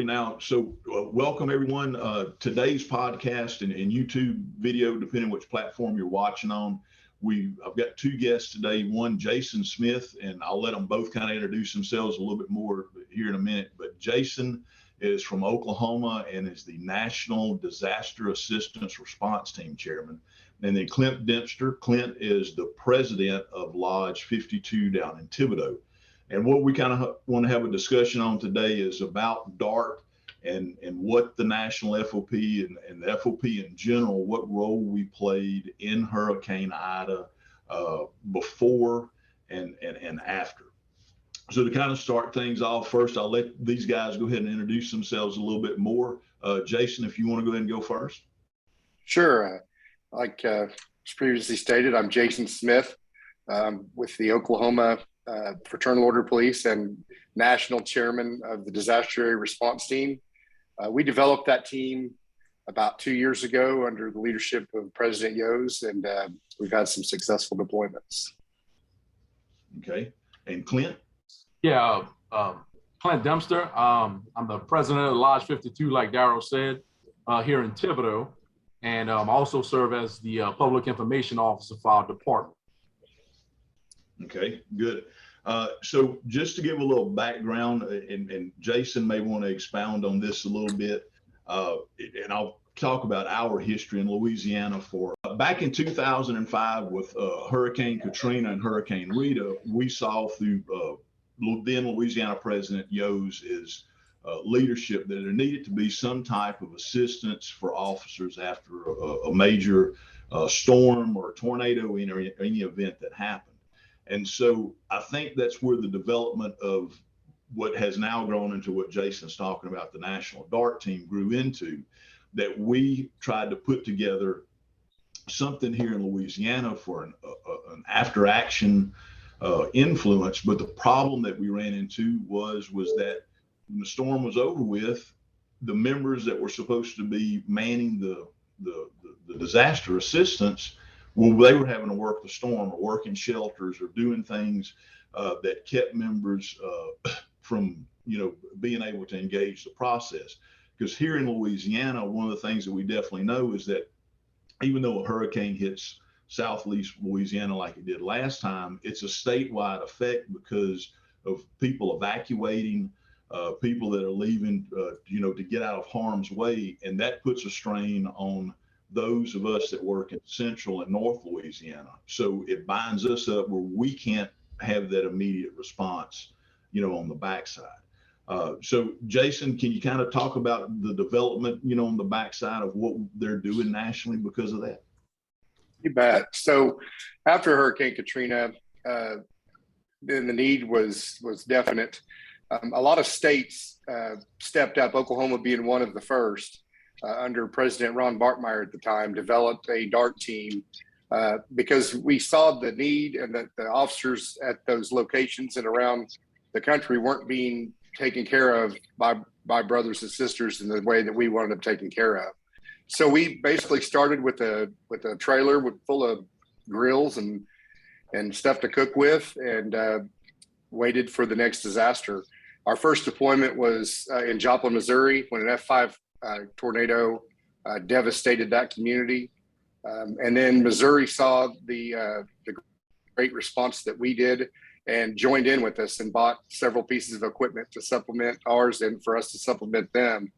now. So welcome everyone. Today's podcast and YouTube video, depending which platform you're watching on. I've got two guests today. One, Jason Smith, and I'll let them both kind of introduce themselves a little bit more here in a minute. But Jason is from Oklahoma and is the National Disaster Assistance Response Team Chairman. And then Clint Dempster. Clint is the president of Lodge 52 down in Thibodaux. And what we kind of want to have a discussion on today is about DART and what the National FOP and the FOP in general, what role we played in Hurricane Ida before and after. So to kind of start things off, first, I'll let these guys go ahead and introduce themselves a little bit more. Jason, if you want to go ahead and go first. Sure. Like previously stated, I'm Jason Smith with the Oklahoma Fraternal Order Police and National Chairman of the Disaster Area Response Team. We developed that team about 2 years ago under the leadership of President Yos, and we've had some successful deployments. Okay. And Clint? Yeah, Clint Dempster. I'm the president of Lodge 52, like Darryl said, here in Thibodaux, and also serve as the public information officer for our department. Okay, good. So just to give a little background, and Jason may want to expound on this a little bit, and I'll talk about our history in Louisiana for back in 2005 with Hurricane Katrina and Hurricane Rita. We saw through then Louisiana President Yos' leadership that there needed to be some type of assistance for officers after a major storm or a tornado or any event that happened. And so I think that's where the development of what has now grown into what Jason's talking about, the National DART Team, grew into, that we tried to put together something here in Louisiana for an after action influence. But the problem that we ran into was that when the storm was over with, the members that were supposed to be manning the disaster assistance, well, they were having to work the storm or work in shelters or doing things that kept members from, being able to engage the process. Because here in Louisiana, one of the things that we definitely know is that even though a hurricane hits southeast Louisiana like it did last time, it's a statewide effect because of people evacuating, people that are leaving, to get out of harm's way. And that puts a strain on those of us that work in central and north Louisiana. So it binds us up where we can't have that immediate response, on the backside. So Jason, can you kind of talk about the development, on the backside of what they're doing nationally because of that? You bet. So after Hurricane Katrina, then the need was definite. A lot of states stepped up, Oklahoma being one of the first. Under President Ron Bartmeyer at the time, developed a DART team because we saw the need and that the officers at those locations and around the country weren't being taken care of by brothers and sisters in the way that we wanted them taken care of. So we basically started with a trailer full of grills and stuff to cook with, and waited for the next disaster. Our first deployment was in Joplin, Missouri, when an F5 tornado devastated that community. And then Missouri saw the great response that we did and joined in with us and bought several pieces of equipment to supplement ours and for us to supplement them.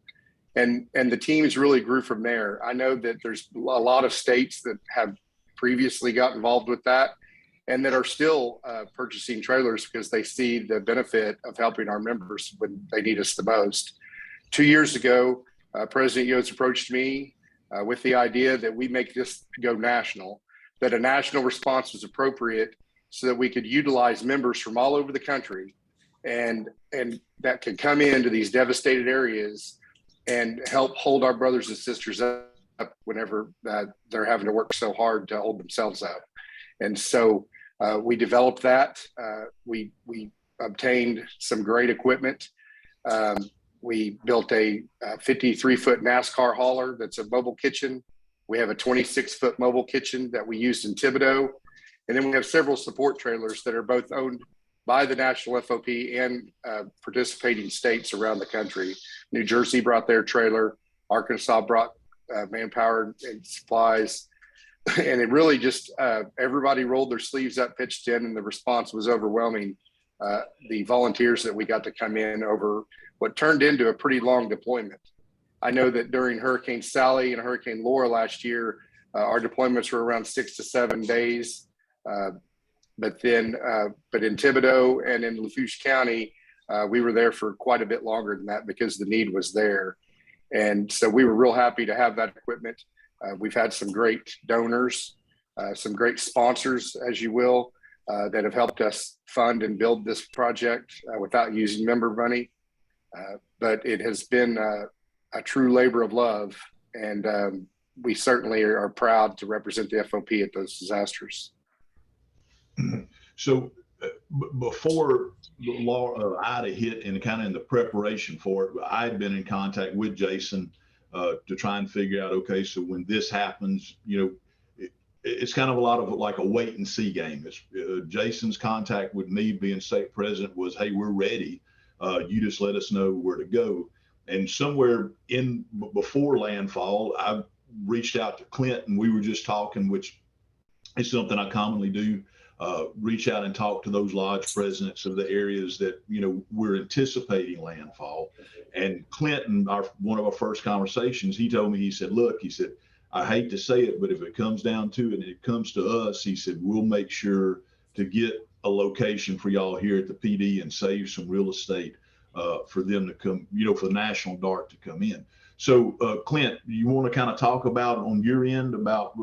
And the teams really grew from there. I know that there's a lot of states that have previously got involved with that and that are still purchasing trailers because they see the benefit of helping our members when they need us the most. 2 years ago, President Yos approached me with the idea that we make this go national, that a national response was appropriate so that we could utilize members from all over the country and that could come into these devastated areas and help hold our brothers and sisters up whenever they're having to work so hard to hold themselves up. And so we developed that. We obtained some great equipment. We built a 53-foot NASCAR hauler that's a mobile kitchen. We have a 26-foot mobile kitchen that we used in Thibodaux. And then we have several support trailers that are both owned by the national FOP and participating states around the country. New Jersey brought their trailer, Arkansas brought manpower and supplies, and it really just everybody rolled their sleeves up, pitched in, and the response was overwhelming. The volunteers that we got to come in over what turned into a pretty long deployment. I know that during Hurricane Sally and Hurricane Laura last year, our deployments were around 6 to 7 days. But in Thibodaux and in Lafourche County, we were there for quite a bit longer than that because the need was there. And so we were real happy to have that equipment. We've had some great donors, some great sponsors, as you will, that have helped us fund and build this project without using member money. But it has been a true labor of love. And we certainly are proud to represent the FOP at those disasters. So before Ida hit and kind of in the preparation for it, I had been in contact with Jason to try and figure out, okay, so when this happens, it's kind of a lot of like a wait and see game. Jason's contact with me being state president was, hey, we're ready. You just let us know where to go. And somewhere before landfall, I reached out to Clint and we were just talking, which is something I commonly do. Reach out and talk to those lodge presidents of the areas that, we're anticipating landfall. And Clinton, one of our first conversations, he told me, he said, I hate to say it, but if it comes down to it and it comes to us, he said, we'll make sure to get a location for y'all here at the PD and save some real estate for them to come, for the National DART to come in. So Clint, you want to kind of talk about on your end about,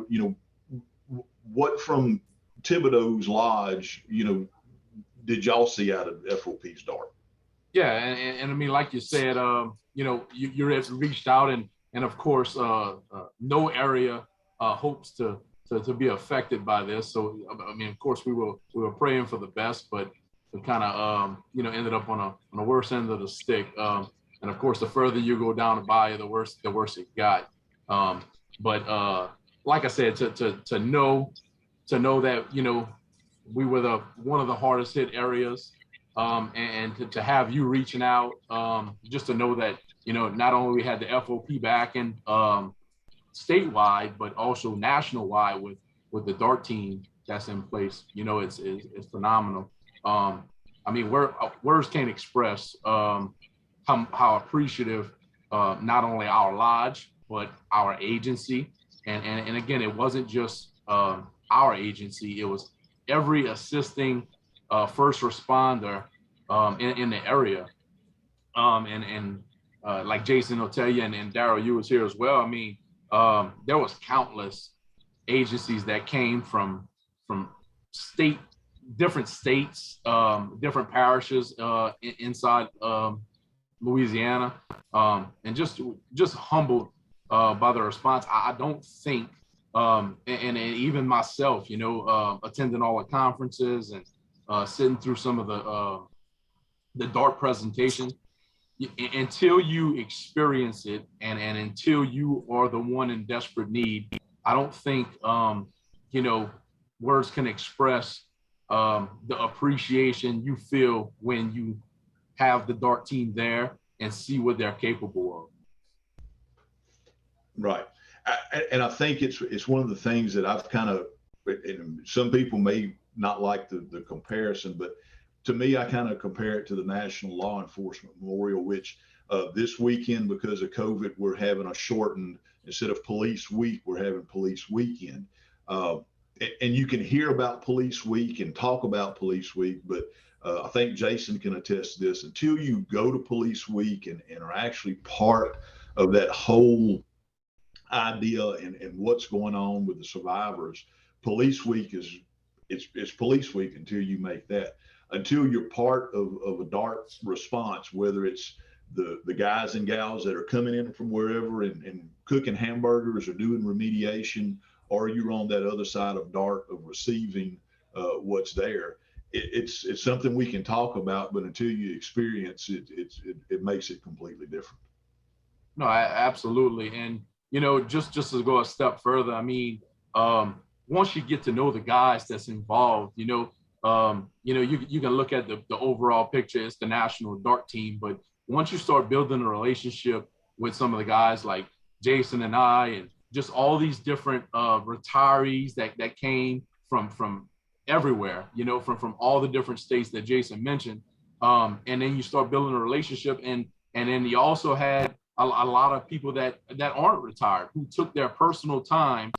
what from Thibodaux's lodge, did y'all see out of FOP's DART? Yeah, and I mean, like you said, you reached out, and of course, no area hopes to be affected by this. So I mean, of course, we were praying for the best, but we kind of ended up on the worst end of the stick. And of course, the further you go down the bayou, the worse it got. But like I said, to know that we were one of the hardest hit areas, and to have you reaching out, just to know that not only we had the FOP backing statewide, but also national wide with the DART team that's in place. It's phenomenal. I mean, words can't express how appreciative not only our lodge but our agency, and again, it wasn't just our agency, it was every assisting first responder in the area. And like Jason will tell you, and Daryl, you was here as well. I mean, there was countless agencies that came from different states, different parishes inside Louisiana, and just humbled by the response. I don't think, and even myself, attending all the conferences and sitting through some of the DART presentation, until you experience it and until you are the one in desperate need, I don't think words can express the appreciation you feel when you have the DART team there and see what they're capable of. Right. And I think it's one of the things that I've kind of, and some people may not like the comparison, but to me, I kind of compare it to the National Law Enforcement Memorial, which this weekend, because of COVID, we're having a shortened, instead of Police Week, we're having Police Weekend. And you can hear about Police Week and talk about Police Week, but I think Jason can attest to this. Until you go to Police Week and are actually part of that whole idea and what's going on with the survivors, Police Week it's Police Week until you make that. Until you're part of a DART response, whether it's the guys and gals that are coming in from wherever and cooking hamburgers or doing remediation, or you're on that other side of DART of receiving what's there. It's something we can talk about, but until you experience it, it makes it completely different. No, absolutely. And, just to go a step further, I mean, once you get to know the guys that's involved, you can look at the overall picture. It's the national dart team, but once you start building a relationship with some of the guys like Jason and I, and just all these different retirees that came from everywhere, from all the different states that Jason mentioned, and then you start building a relationship, and then you also had a lot of people that aren't retired who took their personal time,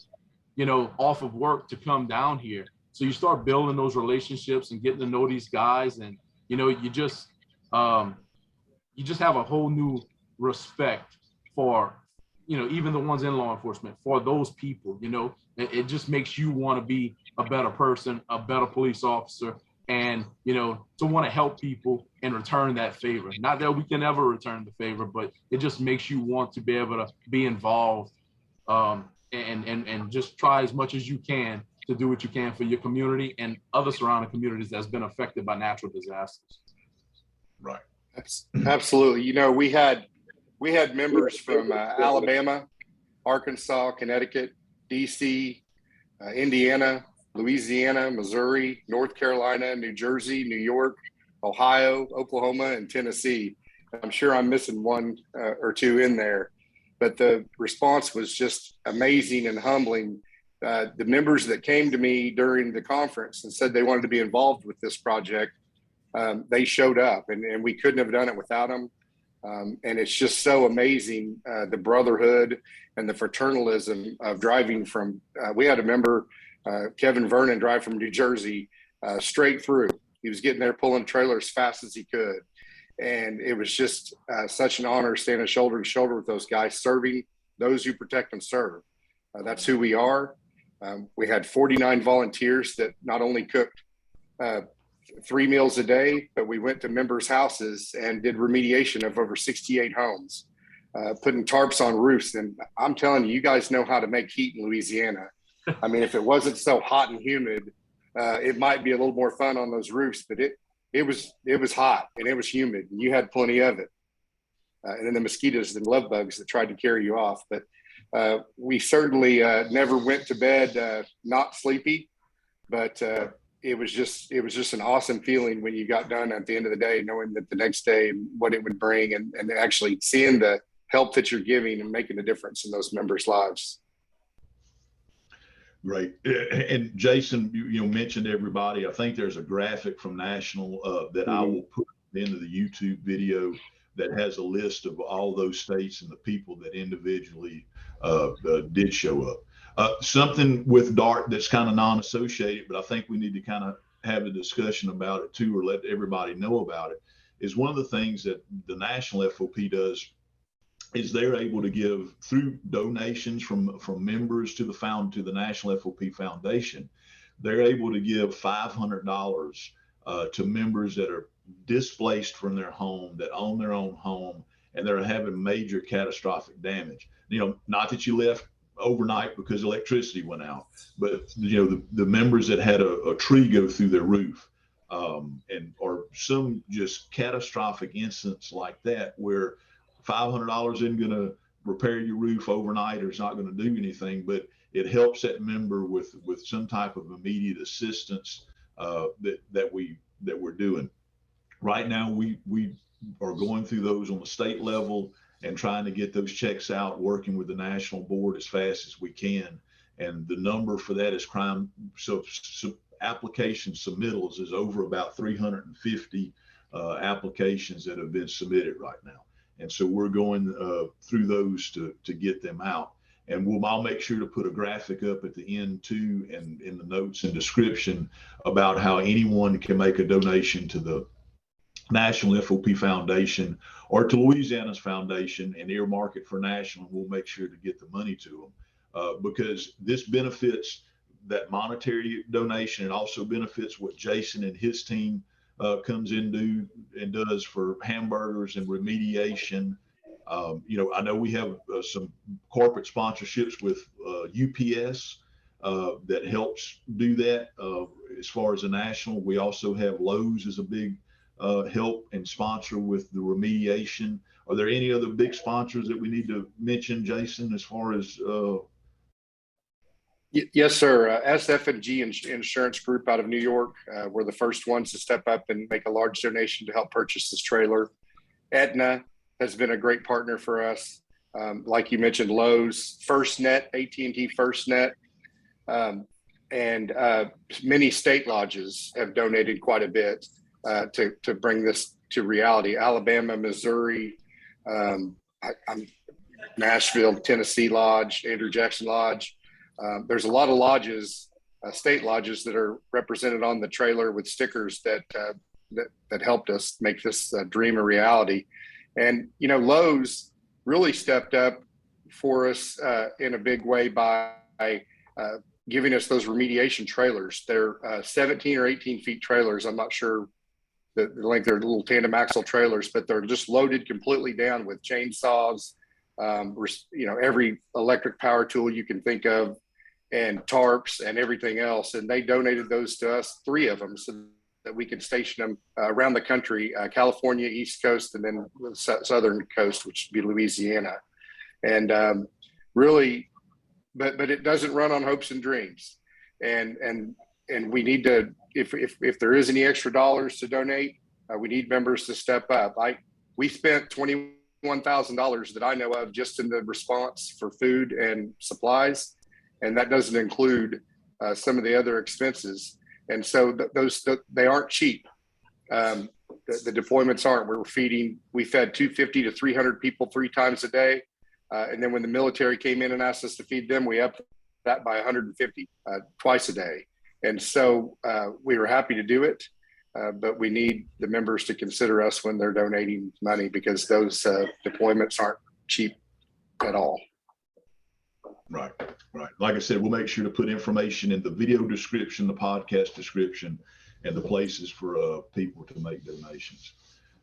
off of work to come down here. So you start building those relationships and getting to know these guys, and you just have a whole new respect for even the ones in law enforcement, for those people. It just makes you want to be a better person, a better police officer, and to want to help people and return that favor. Not that we can ever return the favor, but it just makes you want to be able to be involved, and just try as much as you can to do what you can for your community and other surrounding communities that's been affected by natural disasters. Right. Absolutely. We had members from Alabama, Arkansas, Connecticut, DC, Indiana, Louisiana, Missouri, North Carolina, New Jersey, New York, Ohio, Oklahoma, and Tennessee. I'm sure I'm missing one or two in there, but the response was just amazing and humbling. The members that came to me during the conference and said they wanted to be involved with this project, they showed up, and we couldn't have done it without them. And it's just so amazing, the brotherhood and the fraternalism of driving from, we had a member, Kevin Vernon, drive from New Jersey straight through. He was getting there pulling trailer as fast as he could. And it was just such an honor standing shoulder to shoulder with those guys, serving those who protect and serve. That's who we are. We had 49 volunteers that not only cooked 3 meals a day, but we went to members' houses and did remediation of over 68 homes, putting tarps on roofs. And I'm telling you, you guys know how to make heat in Louisiana. I mean, if it wasn't so hot and humid, it might be a little more fun on those roofs, but it was hot and it was humid, and you had plenty of it. And then the mosquitoes and love bugs that tried to carry you off. But we certainly never went to bed not sleepy, but it was just an awesome feeling when you got done at the end of the day, knowing that the next day what it would bring, and actually seeing the help that you're giving and making a difference in those members' lives. Great. And Jason, you mentioned everybody. I think there's a graphic from National that I will put into the YouTube video that has a list of all those states and the people that individually did show up. Something with DART that's kind of non-associated, but I think we need to kind of have a discussion about it too, or let everybody know about it, is one of the things that the National FOP does is they're able to give through donations from members to the National FOP Foundation. They're able to give $500 to members that are displaced from their home, that own their own home, and they're having major catastrophic damage. Not that you left overnight because electricity went out, but the members that had a tree go through their roof, or some just catastrophic incidents like that, where $500 isn't going to repair your roof overnight, or it's not going to do anything, but it helps that member with some type of immediate assistance that we're doing. Right now, we are going through those on the state level and trying to get those checks out, working with the national board as fast as we can. And the number for that is application submittals is over about 350 applications that have been submitted right now. And so we're going through those to get them out. And I'll make sure to put a graphic up at the end too, and in the notes and description, about how anyone can make a donation to the National FOP Foundation or to Louisiana's foundation and earmark it for national. We'll make sure to get the money to them because this benefits that monetary donation. It also benefits what Jason and his team comes into and does for hamburgers and remediation. I know we have some corporate sponsorships with UPS that helps do that as far as the national. We also have Lowe's as a big help and sponsor with the remediation. Are there any other big sponsors that we need to mention, Jason, as far as Yes, sir. SF&G Insurance Group out of New York were the first ones to step up and make a large donation to help purchase this trailer. Aetna has been a great partner for us. Like you mentioned, Lowe's, FirstNet, AT&T FirstNet, and many state lodges have donated quite a bit to bring this to reality. Alabama, Missouri, Nashville, Tennessee Lodge, Andrew Jackson Lodge. There's a lot of lodges, state lodges, that are represented on the trailer with stickers that helped us make this dream a reality. And Lowe's really stepped up for us in a big way by giving us those remediation trailers. They're 17 or 18 feet trailers. I'm not sure the length. They're little tandem axle trailers, but they're just loaded completely down with chainsaws, every electric power tool you can think of, and tarps and everything else. And they donated those to us, 3 of them, so that we could station them around the country, California, East Coast, and then the Southern Coast, which would be Louisiana. And really, but it doesn't run on hopes and dreams. And we need to, if there is any extra dollars to donate, we need members to step up. We spent $21,000 that I know of just in the response for food and supplies, and that doesn't include some of the other expenses. And so they aren't cheap. The deployments aren't. We fed 250 to 300 people 3 times a day. And then when the military came in and asked us to feed them, we upped that by 150 twice a day. And so we were happy to do it, but we need the members to consider us when they're donating money, because those deployments aren't cheap at all. Right. Like I said, we'll make sure to put information in the video description, the podcast description, and the places for people to make donations.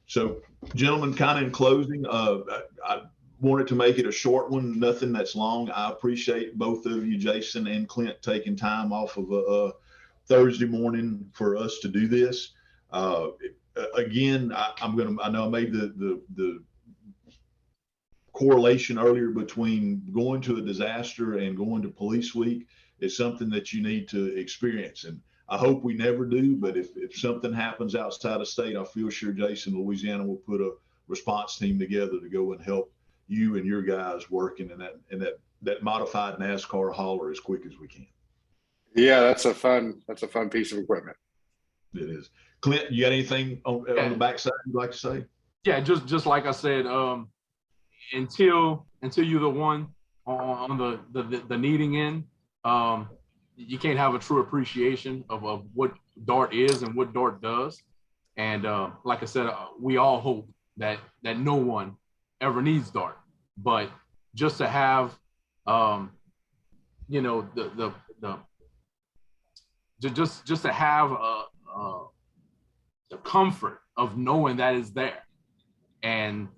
So, gentlemen, kind of in closing, I wanted to make it a short one, nothing that's long. I appreciate both of you, Jason and Clint, taking time off of a Thursday morning for us to do this. Again, I know I made the correlation earlier between going to a disaster and going to police week is something that you need to experience. And I hope we never do, but if something happens outside of state, I feel sure Jason, Louisiana will put a response team together to go and help you and your guys working in that modified NASCAR hauler as quick as we can. Yeah, that's a fun piece of equipment. It is. Clint, you got anything on the backside you'd like to say? Yeah, just like I said, until you're the one on the needing end, you can't have a true appreciation of what DART is and what DART does. And like I said, we all hope that no one ever needs DART, but just to have just to have the comfort of knowing that is there. And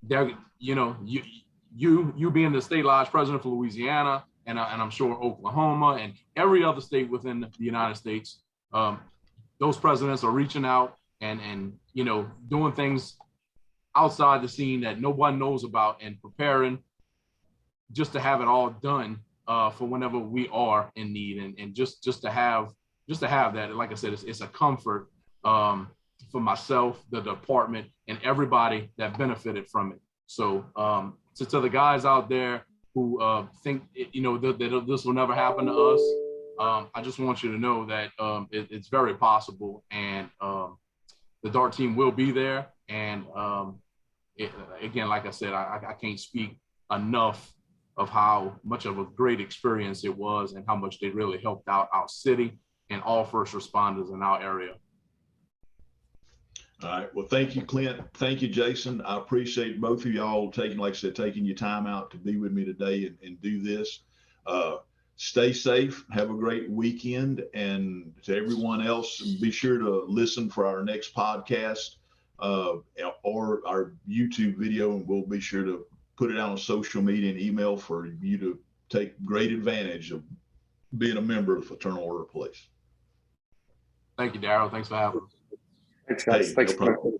there, you being the state lodge president for Louisiana, and I'm sure Oklahoma and every other state within the United States, those presidents are reaching out and doing things outside the scene that no one knows about, and preparing just to have it all done for whenever we are in need, and just to have that. Like I said, it's a comfort for myself, the department, and everybody that benefited from it. So to the guys out there who think that this will never happen to us, I just want you to know that it's very possible, and the DART team will be there. And again, like I said, I can't speak enough of how much of a great experience it was, and how much they really helped out our city and all first responders in our area. All right. Well, thank you, Clint. Thank you, Jason. I appreciate both of y'all taking your time out to be with me today and do this. Stay safe. Have a great weekend. And to everyone else, be sure to listen for our next podcast or our YouTube video, and we'll be sure to put it out on social media and email for you to take great advantage of being a member of the Fraternal Order of Police. Thank you, Darryl. Thanks for having us. Thanks, guys. Hey, Thanks. no problem.